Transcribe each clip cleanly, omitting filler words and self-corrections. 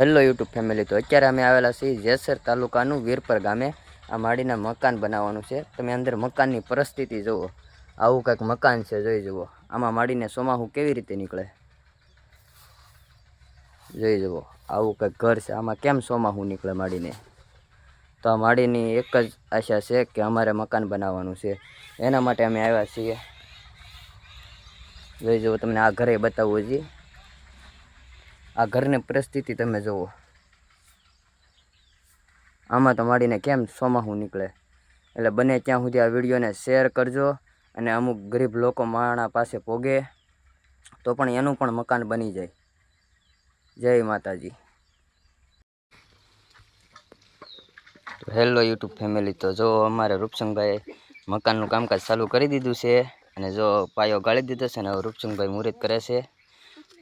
Hello YouTube family, તો અત્યારે અમે આવેલા છીએ જેસર તાલુકાનું વીરપર ગામે. આ માડીના મકાન બનાવવાનું છે. તમે અંદર મકાનની પરિસ્થિતિ જુઓ. આવું કંઈક મકાન છે, જોઈ જુઓ. આમાં માડીને ચોમાસું કેવી રીતે નીકળે, જોઈ જુઓ. આવું કંઈક ઘર છે, આમાં કેમ ચોમાસું નીકળે માડીને. તો આ માડીની એક જ આશા છે કે અમારે મકાન બનાવવાનું છે, એના માટે અમે આવ્યા છીએ. જોઈ જુઓ, તમને આ ઘરે બતાવવું જોઈએ. આ ઘરની પરિસ્થિતિ તમે જુઓ. આમાં તો માડીને કેમ ચોમાસું નીકળે. એટલે બને ત્યાં સુધી આ વિડીયોને શેર કરજો, અને અમુક ગરીબ લોકો માણા પાસે પોગે તો પણ એનું પણ મકાન બની જાય. જય માતાજી. હેલો યુટ્યુબ ફેમિલી, તો જો અમારે રૂપસંગભાઈ મકાનનું કામકાજ ચાલુ કરી દીધું છે, અને જો પાયો ગાળી દીધો છે, અને હવે રૂપસંગભાઈ મુહૂર્ત કરે છે.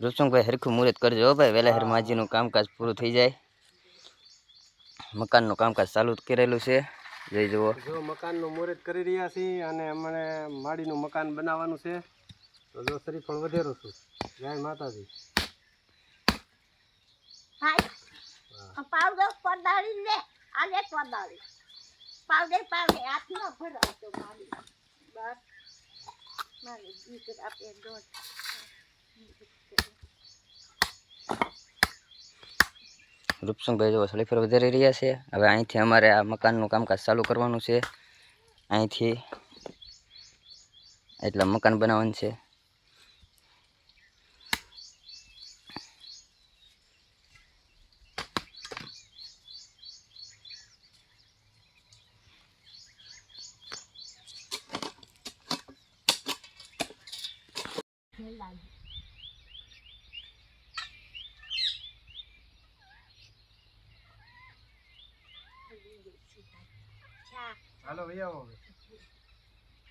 રૂપસંગભાઈ હરખું મુહૂર્ત કરજો ભાઈ, વહેલા હેર માજીનું કામકાજ પૂરું થઈ જાય. મકાનનું કામકાજ ચાલુ જ કરેલું છે, જોઈ જુઓ. જો મકાનનું મુહૂર્ત કરી રહ્યા છીએ, અને અમને માડીનું મકાન બનાવવાનું છે. તો જો શ્રીફળ વધેરો છું. જય માતાજી. પાવડર પડાળી લે, આલે પડાળી પાવડર હાથમાં ભરાવતો મારી બસ મારી દીકરી આપે દોડ. રૂપસંગભાઈ જો સળીફર વધારી રહ્યા છે. હવે અહીંથી અમારે આ મકાનનું કામકાજ ચાલુ કરવાનું છે. અહીંથી એટલે મકાન બનાવવાનું છે. હાલો ભૈયા.